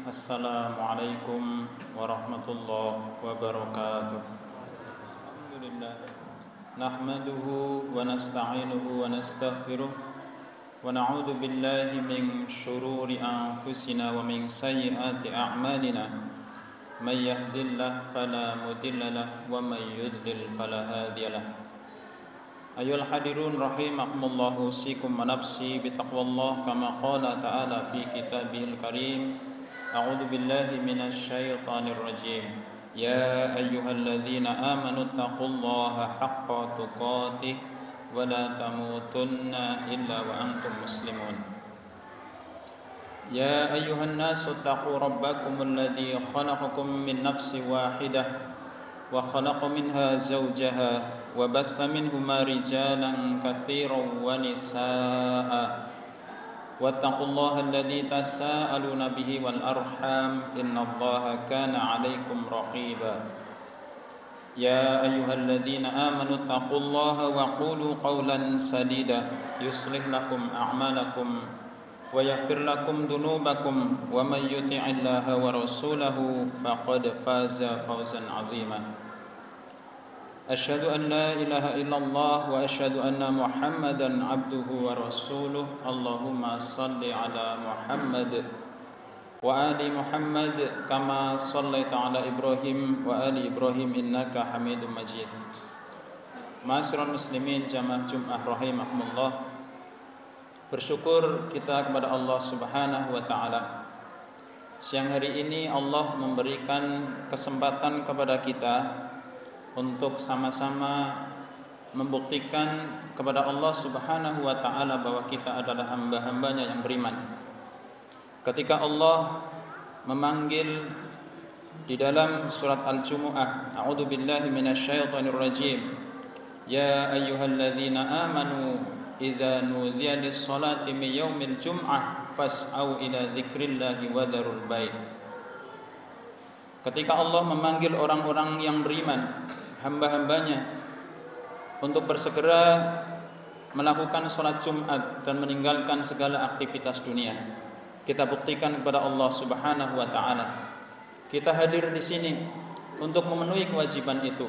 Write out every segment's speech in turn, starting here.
Assalamualaikum warahmatullahi wabarakatuh. Alhamdulillah. Nahmaduhu wa nasta'inuhu wa nastaghfiruh wa na'udzu billahi min syururi anfusina wa min sayyiati a'malina. May yahdihillahu fala mudilla lahu wa may yudlil fala hadiyalah. Ayol hadirun rahimakumullah, usikum wa nafsi bitaqwallah kama qala ta'ala fi kitabihil karim. A'udzu billahi minasy syaithanir rajim. Ya ayyuhalladzina amanu taqullaha haqqa tuqatih wa la tamutunna illa wa antum muslimun. Ya ayyuhan nasu taqu rabbakumul ladzi khalaqakum min nafsin wahidah wa khalaqa minha zawjaha wa bassa minhuma rijalan katsiran wa nisaa'a wattaqullaha alladzi tasaaluna bihi wal arham innallaha kana 'alaikum raqiba. Ya ayyuhalladzina amanu taqullaha wa qulu qawlan sadida yuslih lakum a'malakum wa yaghfir lakum dhunubakum wa may yuti'illaha wa rasulahu faqad faza fawzan 'azima. Asyhadu an la ilaha illallah wa asyhadu anna Muhammadan abduhu wa rasuluh. Allahumma salli ala Muhammad wa ali Muhammad kama sallaita ala Ibrahim wa ali Ibrahim innaka Hamidum Majid. Ma'asyiral muslimin jamaah Jumat rahimakumullah. Bersyukur kita kepada Allah Subhanahu wa taala. Siang hari ini Allah memberikan kesempatan kepada kita untuk sama-sama membuktikan kepada Allah Subhanahu wa taala bahwa kita adalah hamba-hambanya yang beriman. Ketika Allah memanggil di dalam surat Al-Jumu'ah, A'udzu billahi minasyaitonir rajim. Ya ayyuhalladzina amanu idza nudiya lis-salati min yaumil jum'ah fas'au ila dzikrillahi wa dzarul bait. Ketika Allah memanggil orang-orang yang beriman, hamba-hambanya, untuk bersegera melakukan sholat Jumat dan meninggalkan segala aktivitas dunia, kita buktikan kepada Allah Subhanahu wa taala. Kita hadir di sini untuk memenuhi kewajiban itu.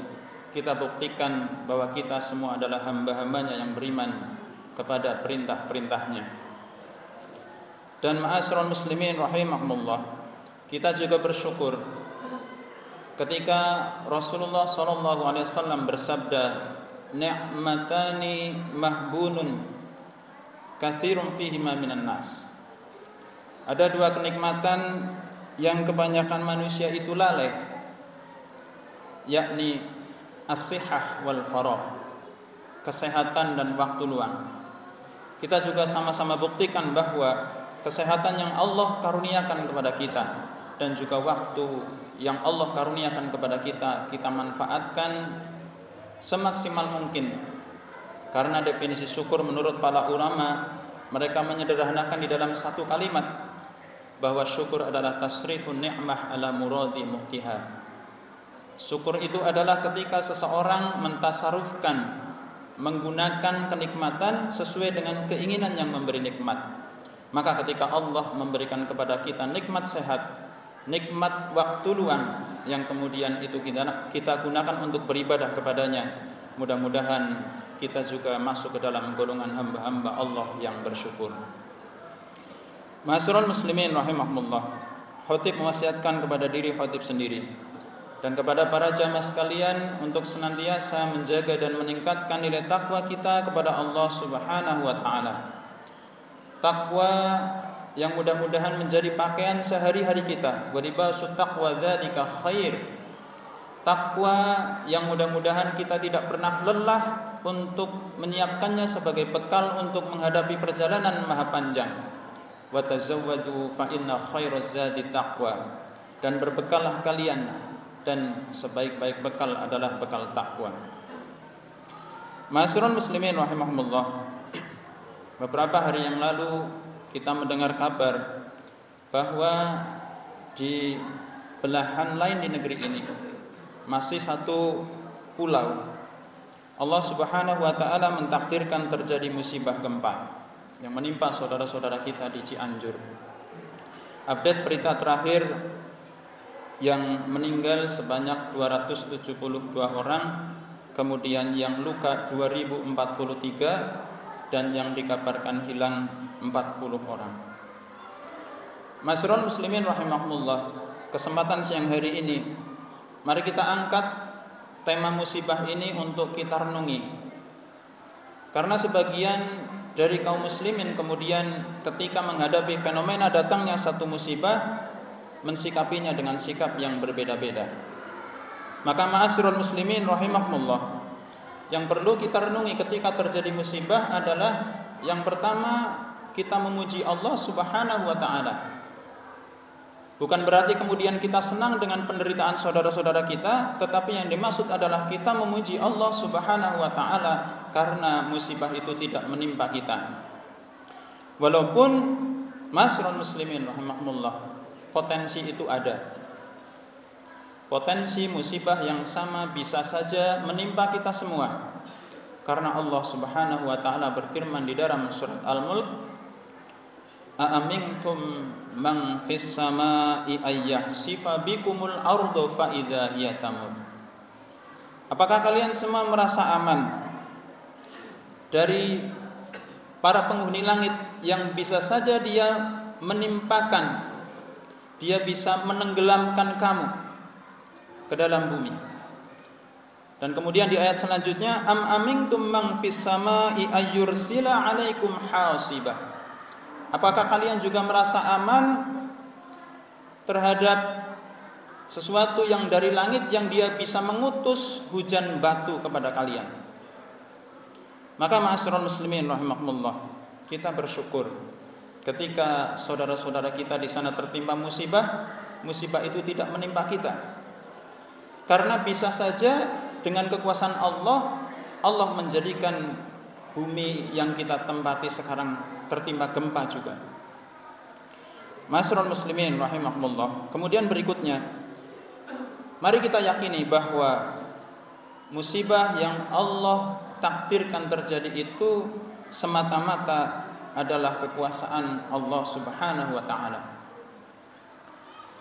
Kita buktikan bahwa kita semua adalah hamba-hambanya yang beriman kepada perintah-perintahnya. Dan ma'asyiral muslimin rahimakumullah, kita juga bersyukur ketika Rasulullah SAW bersabda, ni'matani mahbunun katsirun fihima minan nas. Ada dua kenikmatan yang kebanyakan manusia itu lalai, yakni as-sihah wal farah, kesehatan dan waktu luang. Kita juga sama-sama buktikan bahwa kesehatan yang Allah karuniakan kepada kita dan juga waktu yang Allah karuniakan kepada kita, kita manfaatkan semaksimal mungkin. Karena definisi syukur menurut para ulama, mereka menyederhanakan di dalam satu kalimat bahwa syukur adalah tasrifun ni'mah ala muradi muqtiha. Syukur itu adalah ketika seseorang mentasarufkan, menggunakan kenikmatan sesuai dengan keinginan yang memberi nikmat. Maka ketika Allah memberikan kepada kita nikmat sehat, nikmat waktu luang yang kemudian itu kita gunakan untuk beribadah kepadanya, mudah-mudahan kita juga masuk ke dalam golongan hamba-hamba Allah yang bersyukur. Ma'asyiral muslimin rahimakumullah, khatib mewasiatkan kepada diri khatib sendiri dan kepada para jamaah sekalian untuk senantiasa menjaga dan meningkatkan nilai takwa kita kepada Allah Subhanahu wa taala. Takwa yang mudah-mudahan menjadi pakaian sehari-hari kita. Wa libasut taqwa dzalika khair. Takwa yang mudah-mudahan kita tidak pernah lelah untuk menyiapkannya sebagai bekal untuk menghadapi perjalanan maha panjang. Wa tazawwadu fa inna khairaz zadi taqwa. Dan berbekallah kalian, dan sebaik-baik bekal adalah bekal takwa. Ma'asyiral muslimin rahimahumullah. Beberapa hari yang lalu kita mendengar kabar bahwa di belahan lain di negeri ini masih satu pulau, Allah Subhanahu wa taala mentakdirkan terjadi musibah gempa yang menimpa saudara-saudara kita di Cianjur. Update berita terakhir, yang meninggal sebanyak 272 orang, kemudian yang luka 2043, dan yang dikabarkan hilang 40 orang. Masyarul muslimin rahimahumullah, kesempatan siang hari ini mari kita angkat tema musibah ini untuk kita renungi. Karena sebagian dari kaum muslimin kemudian ketika menghadapi fenomena datangnya satu musibah, mensikapinya dengan sikap yang berbeda-beda. Maka ma'asyiral muslimin rahimahumullah, yang perlu kita renungi ketika terjadi musibah adalah yang pertama, kita memuji Allah Subhanahu wa taala. Bukan berarti kemudian kita senang dengan penderitaan saudara-saudara kita, tetapi yang dimaksud adalah kita memuji Allah Subhanahu wa taala karena musibah itu tidak menimpa kita. Walaupun ma'asyiral muslimin rahimahumullah, potensi itu ada. Potensi musibah yang sama bisa saja menimpa kita semua. Karena Allah Subhanahu wa taala berfirman di dalam surat Al-Mulk, "Aamintum man fis samaa'i ayyahsifa bikumul ardu fa idza hiya tamur." Apakah kalian semua merasa aman dari para penghuni langit yang bisa saja dia menimpakan, dia bisa menenggelamkan kamu ke dalam bumi? Dan kemudian di ayat selanjutnya, am amintum man fis samaa'i ayyursila 'alaikum hasibah. Apakah kalian juga merasa aman terhadap sesuatu yang dari langit yang dia bisa mengutus hujan batu kepada kalian? Maka ma'asyiral muslimin rahimahumullah, kita bersyukur ketika saudara-saudara kita di sana tertimpa musibah, musibah itu tidak menimpa kita. Karena bisa saja dengan kekuasaan Allah, Allah menjadikan bumi yang kita tempati sekarang tertimpa gempa juga. Ma'asyiral muslimin rahimahumullah. Kemudian berikutnya, mari kita yakini bahwa musibah yang Allah takdirkan terjadi itu semata-mata adalah kekuasaan Allah Subhanahu wa taala.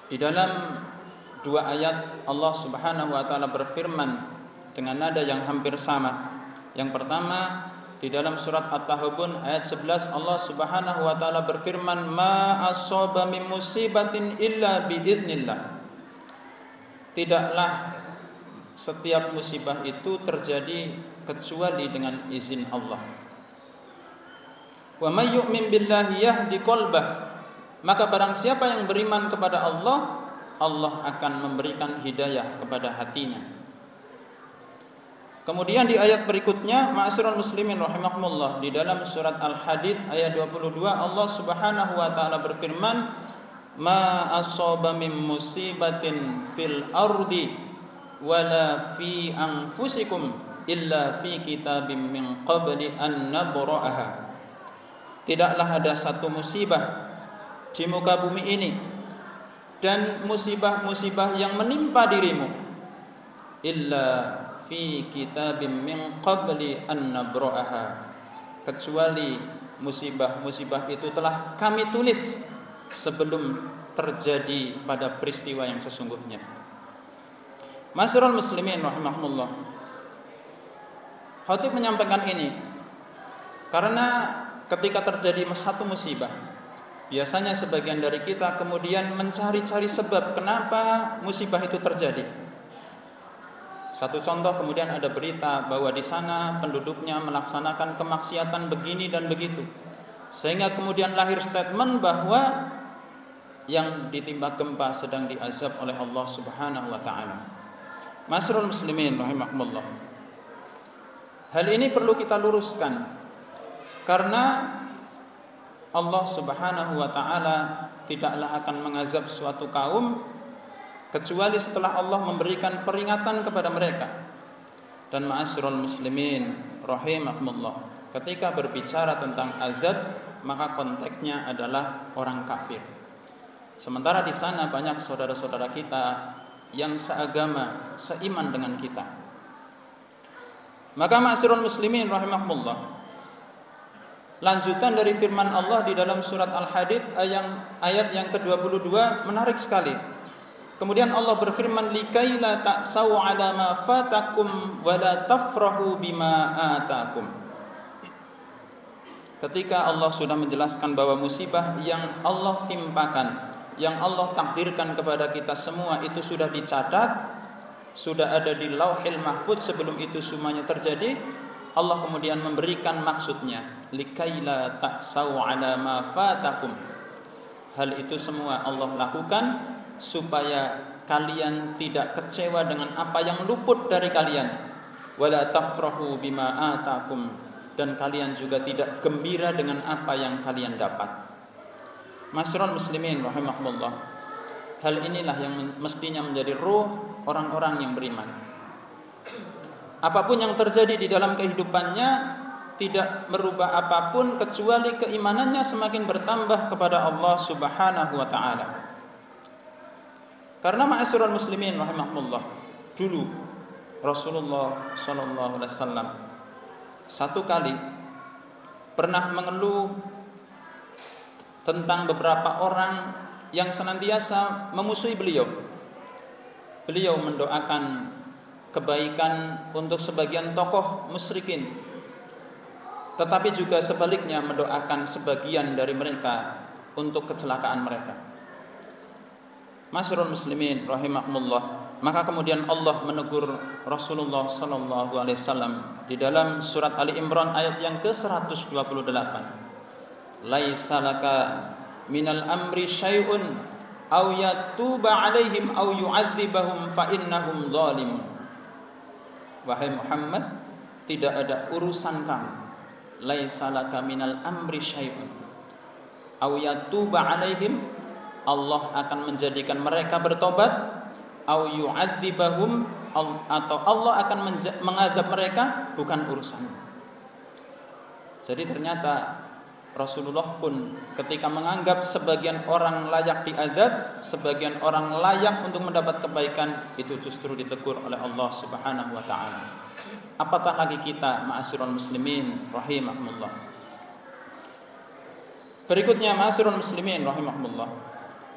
Di dalam dua ayat Allah Subhanahu wa taala berfirman dengan nada yang hampir sama. Yang pertama di dalam surat At-Tahabun ayat 11, Allah Subhanahu wa taala berfirman, "Ma asaba min musibatin illa biidznillah." Tidaklah setiap musibah itu terjadi kecuali dengan izin Allah. Wa may yu'min billahi yahdi qalbah. Maka barang siapa yang beriman kepada Allah, Allah akan memberikan hidayah kepada hatinya. Kemudian di ayat berikutnya, ma'asyiral muslimin rahimahumullah, di dalam surat Al-Hadid ayat 22, Allah Subhanahu wa taala berfirman, "Ma asaba min musibatin fil ardi wala fi anfusikum illa fi kitabim min qabli an nabra'aha." Tidaklah ada satu musibah di muka bumi ini dan musibah-musibah yang menimpa dirimu illa fi kitabim min qabli an nabra'aha, kecuali musibah-musibah itu telah kami tulis sebelum terjadi pada peristiwa yang sesungguhnya. Ma'asyiral muslimin rahimahumullah, khatib menyampaikan ini karena ketika terjadi satu musibah, biasanya sebagian dari kita kemudian mencari-cari sebab kenapa musibah itu terjadi. Satu contoh, kemudian ada berita bahwa di sana penduduknya melaksanakan kemaksiatan begini dan begitu, sehingga kemudian lahir statement bahwa yang ditimpa gempa sedang diazab oleh Allah Subhanahu wa taala. Ma'asyiral muslimin rahimahumullah, hal ini perlu kita luruskan karena Allah Subhanahu wa taala tidaklah akan mengazab suatu kaum kecuali setelah Allah memberikan peringatan kepada mereka. Dan ma'asyiral muslimin rahimakumullah, ketika berbicara tentang azab, maka konteksnya adalah orang kafir. Sementara di sana banyak saudara-saudara kita yang seagama, seiman dengan kita. Maka ma'asyiral muslimin rahimakumullah, Lanjutan dari firman Allah di dalam surat Al-Hadid ayat yang ke-22 menarik sekali. Kemudian Allah berfirman, likaila ta'sau 'ala ma fatakum wa la tafrahu bima atakum. Ketika Allah sudah menjelaskan bahwa musibah yang Allah timpakan, yang Allah takdirkan kepada kita semua itu sudah dicatat, sudah ada di Lauhil Mahfuz sebelum itu semuanya terjadi. Allah kemudian memberikan maksudnya, likaila ta'sau 'ala ma fatakum. Hal itu semua Allah lakukan supaya kalian tidak kecewa dengan apa yang luput dari kalian, wala tafrahu bima atakum, dan kalian juga tidak gembira dengan apa yang kalian dapat. Ma'asyiral muslimin rahimakumullah, hal inilah yang mestinya menjadi ruh orang-orang yang beriman. Apapun yang terjadi di dalam kehidupannya tidak merubah apapun kecuali keimanannya semakin bertambah kepada Allah Subhanahu wa taala. Karena ma'asyiral muslimin rahimakumullah, dulu Rasulullah sallallahu alaihi wasallam satu kali pernah mengeluh tentang beberapa orang yang senantiasa memusuhi beliau. Beliau mendoakan kebaikan untuk sebagian tokoh musyrikin, tetapi juga sebaliknya mendoakan sebagian dari mereka untuk kecelakaan mereka. Ma'asyiral muslimin rahimakumullah, maka kemudian Allah menegur Rasulullah sallallahu alaihi wasallam di dalam surat Ali Imran ayat yang ke-128. Laisa laka minal amri syai'un aw yatuba alaihim aw yu'adzibahum fa innahum zalimun. Wahai Muhammad, tidak ada urusan kamu. Laisa laka minal amri syai'un aw yatuba alaihim, Allah akan menjadikan mereka bertobat, aw yu'adzibahum, atau Allah akan mengadab mereka, bukan urusan. Jadi ternyata Rasulullah pun ketika menganggap sebagian orang layak diazab, sebagian orang layak untuk mendapat kebaikan, itu justru ditegur oleh Allah Subhanahu wa taala. Apatah lagi kita ma'asyiral muslimin rahimakumullah. Berikutnya ma'asyiral muslimin rahimakumullah,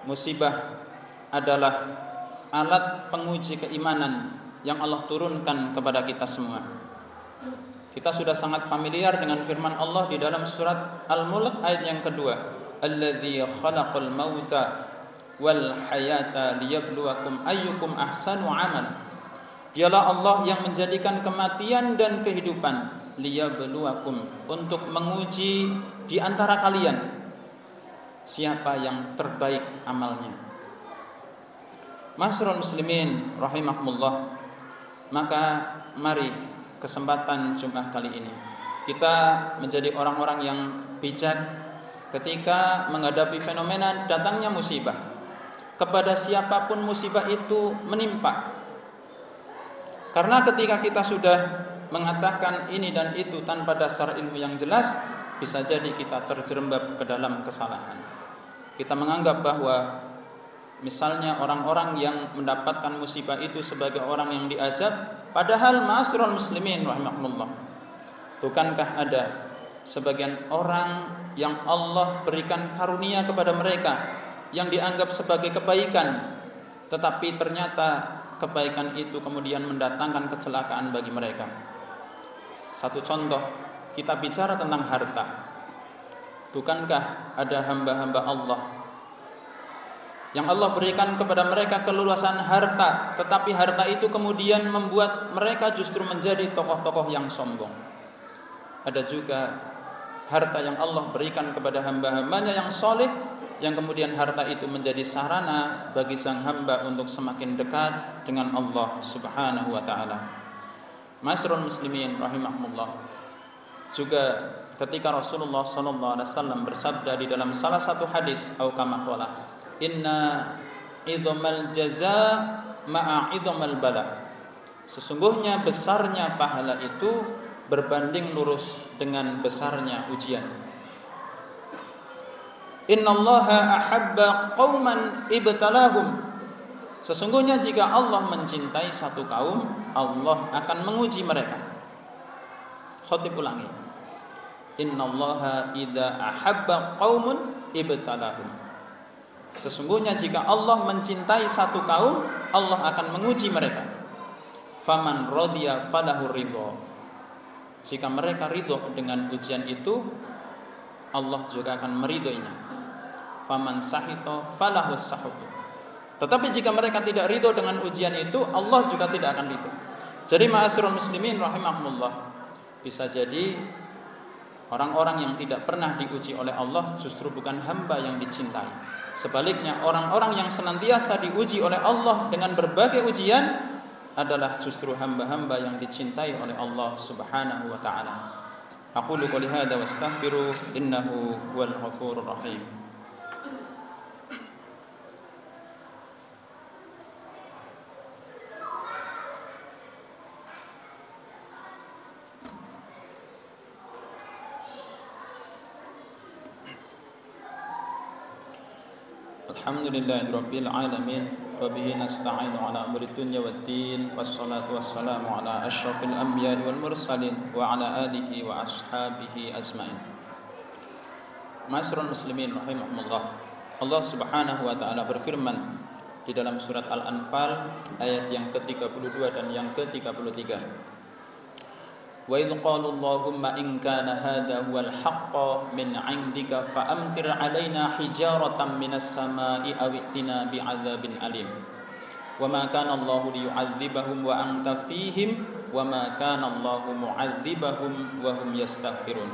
musibah adalah alat penguji keimanan yang Allah turunkan kepada kita semua. Kita sudah sangat familiar dengan firman Allah di dalam surat Al-Mulk ayat yang kedua, alladzi khalaqal mauta wal hayata liyabluwakum ayyukum ahsanu amala. Dialah Allah yang menjadikan kematian dan kehidupan, liyabluwakum, untuk menguji di antara kalian siapa yang terbaik amalnya. Ma'asyiral muslimin rahimakumullah, maka mari kesempatan Jumat kali ini kita menjadi orang-orang yang bijak ketika menghadapi fenomena datangnya musibah. Kepada siapapun musibah itu menimpa, karena ketika kita sudah mengatakan ini dan itu tanpa dasar ilmu yang jelas, bisa jadi kita terjerembab ke dalam kesalahan. Kita menganggap bahwa misalnya orang-orang yang mendapatkan musibah itu sebagai orang yang diazab, padahal ma'asyiral muslimin rahimakumullah, bukankah ada sebagian orang yang Allah berikan karunia kepada mereka yang dianggap sebagai kebaikan, tetapi ternyata kebaikan itu kemudian mendatangkan kecelakaan bagi mereka. Satu contoh, kita bicara tentang harta. Bukankah ada hamba-hamba Allah yang Allah berikan kepada mereka keluasan harta, tetapi harta itu kemudian membuat mereka justru menjadi tokoh-tokoh yang sombong. Ada juga harta yang Allah berikan kepada hamba-hambanya yang soleh, yang kemudian harta itu menjadi sarana bagi sang hamba untuk semakin dekat dengan Allah Subhanahu wa ta'ala. Ma'asyiral muslimin rahimakumullah, juga ketika Rasulullah sallallahu alaihi wasallam bersabda di dalam salah satu hadis, au kama qala, inna idhamal jaza ma'a idhamal bala. Sesungguhnya besarnya pahala itu berbanding lurus dengan besarnya ujian. Innallaha ahabba qauman ibtalahum. Sesungguhnya jika Allah mencintai satu kaum, Allah akan menguji mereka. Khatib ulangi. Innallaha idza ahabba qaumun ibtalahum. Sesungguhnya jika Allah mencintai satu kaum, Allah akan menguji mereka. Faman radiya falahu ridha. Jika mereka ridho dengan ujian itu, Allah juga akan meridhoinya. Faman sahita falahu sahutu. Tetapi jika mereka tidak ridho dengan ujian itu, Allah juga tidak akan ridho. Jadi ma'asyiral muslimin rahimahumullah, bisa jadi orang-orang yang tidak pernah diuji oleh Allah justru bukan hamba yang dicintai. Sebaliknya, orang-orang yang senantiasa diuji oleh Allah dengan berbagai ujian adalah justru hamba-hamba yang dicintai oleh Allah Subhanahu wa taala. Aqulu qouli hadza wa astaghfiru innahu huwal ghafurur rahim. Alhamdulillahirabbil alamin wa bihi nasta'inu ala umuri dunya waddin wassalatu wassalamu ala asyrafil anbiya'i wal mursalin wa ala alihi wa ashabihi ajmain. Ma'asyiral muslimin rahimahumullah. Allah Subhanahu wa taala berfirman di dalam surat Al-Anfal ayat yang ke-32 dan yang ke-33. Wa idh qala Allahumma in kana hadha huwal haqqu min 'indika fa amtir 'alaina hijaratan minas samaa'i aw i'tina bi'adzabin alim. Wa ma kana Allahu liyu'adzibahum wa anta fihim wa ma kana Allahu mu'adzibahum wa hum yastaghfirun.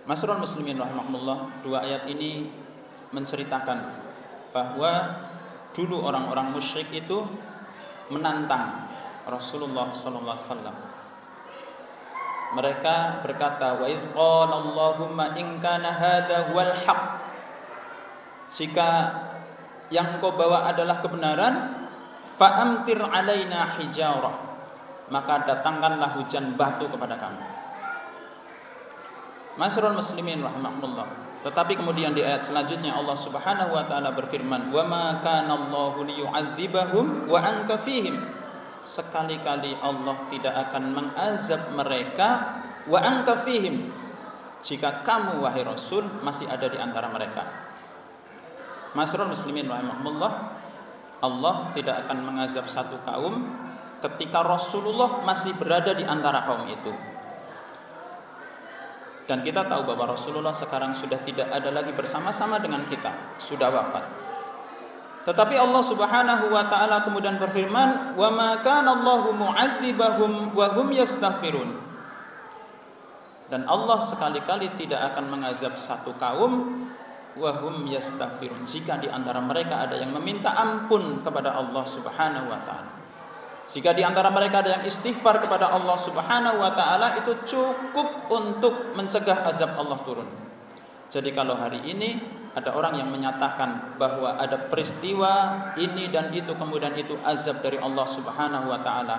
Ma'asyiral muslimin rahimahumullah, dua ayat ini menceritakan bahwa dulu orang-orang musyrik itu menantang Rasulullah sallallahu alaihi wasallam. Mereka berkata, wa idh qala Allahumma in kana hadha wal haqq. Jika yang engkau bawa adalah kebenaran, fa amtir alaina hijarah, maka datangkanlah hujan batu kepada kami. Ma'asyiral muslimin rahimahumullah. Tetapi kemudian di ayat selanjutnya Allah Subhanahu wa taala berfirman, wa ma kana Allahu liyu'adzibahum wa anta fihim. Sekali-kali Allah tidak akan mengazab mereka wa anta fihim, jika kamu wahai Rasul masih ada di antara mereka. Ma'asyiral muslimin rahimahumullah, Allah tidak akan mengazab satu kaum ketika Rasulullah masih berada di antara kaum itu. Dan kita tahu bahwa Rasulullah sekarang sudah tidak ada lagi bersama-sama dengan kita, sudah wafat. Tetapi Allah Subhanahu wa taala kemudian berfirman, "Wa ma kana Allahu mu'adzibahum wa hum yastaghfirun." Dan Allah sekali-kali tidak akan mengazab satu kaum wa hum yastaghfirun, jika di antara mereka ada yang meminta ampun kepada Allah Subhanahu wa taala. Jika di antara mereka ada yang istighfar kepada Allah Subhanahu wa taala, itu cukup untuk mencegah azab Allah turun. Jadi kalau hari ini ada orang yang menyatakan bahwa ada peristiwa ini dan itu, kemudian itu azab dari Allah Subhanahu wa taala,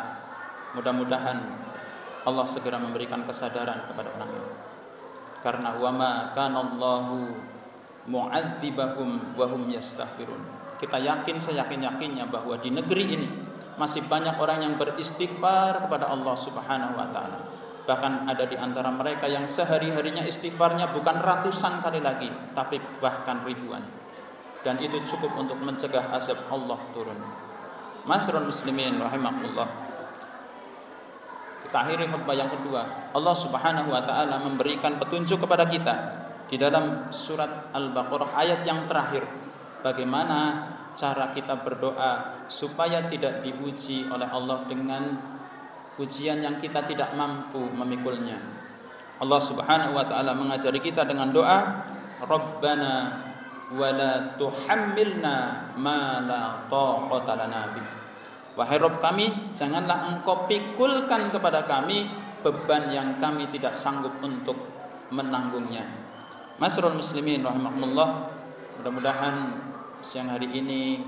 mudah-mudahan Allah segera memberikan kesadaran kepada orang itu. Karena wa ma kana Allahu mu'adzibahum wa hum yastaghfirun. Kita yakin seyakin-yakinnya bahwa di negeri ini masih banyak orang yang beristighfar kepada Allah Subhanahu wa taala. Bahkan ada di antara mereka yang sehari-harinya istighfarnya bukan ratusan kali lagi, tapi bahkan ribuan. Dan itu cukup untuk mencegah azab Allah turun. Ma'asyiral muslimin rahimakumullah. Kita akhiri khutbah yang kedua. Allah Subhanahu wa taala memberikan petunjuk kepada kita di dalam surat Al-Baqarah ayat yang terakhir, bagaimana cara kita berdoa supaya tidak diuji oleh Allah dengan ujian yang kita tidak mampu memikulnya. Allah Subhanahu wa taala mengajari kita dengan doa, Rabbana wa la tuhammilna ma la taqata lana bih. Wahai Rabb kami, janganlah Engkau pikulkan kepada kami beban yang kami tidak sanggup untuk menanggungnya. Ma'asyiral muslimin rahimakumullah, mudah-mudahan siang hari ini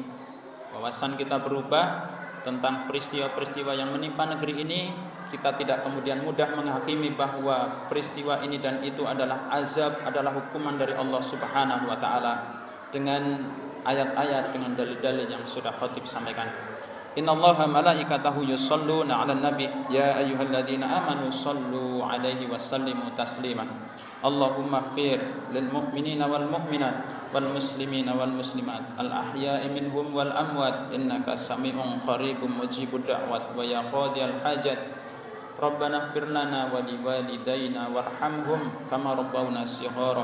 wawasan kita berubah tentang peristiwa-peristiwa yang menimpa negeri ini. Kita tidak kemudian mudah menghakimi bahwa peristiwa ini dan itu adalah azab, adalah hukuman dari Allah Subhanahu wa taala. Dengan ayat-ayat dengan dalil-dalil yang sudah khatib sampaikan. Innallaha malaikatahu yusholluna 'alan nabi ya ayyuhalladzina amanu shallu 'alaihi wa sallimu taslima. Allahumma ighfir lil mu'minina wal mu'minat wal muslimina wal muslimat al ahya'i minhum wal amwat innaka sami'un qaribun mujibud da'wat wa ya qadiyal hajat. Rabbana ighfir lana wa liwalidayna warhamhum kama rabbawna shighara.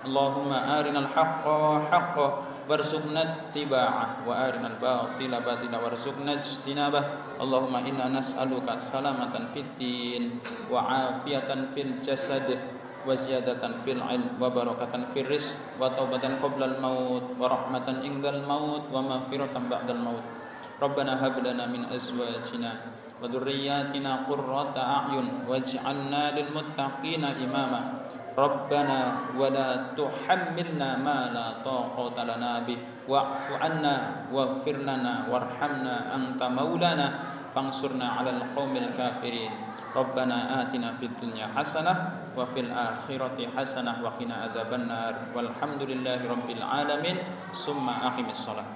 Allahumma arinal haqqa haqqan warzuqna ittiba'ah wa arinal batila batila warzuqna ijtinabah. Allahumma inna nas'aluka salamatan fid din wa afiyatan fil jasad wa ziyadatan fil ilm wa barakatan fil rizq wa taubatan qoblal maut wa rahmatan indal maut wa maghfiratan ba'dal maut. Rabbana hab lana min azwajina wa dhurriyyatina qurrata a'yun waj'alna lil muttaqina imama. Rabbana wa la tuhammilna ma la taqata lana bih wa'fu 'anna waghfir lana warhamna anta maulana fansurna 'alal qaumil kafirin. Rabbana atina fid dunya hasanah wa fil akhirati hasanah wa qina adzabannar. Walhamdulillahi rabbil alamin. Summa aqimis shalah.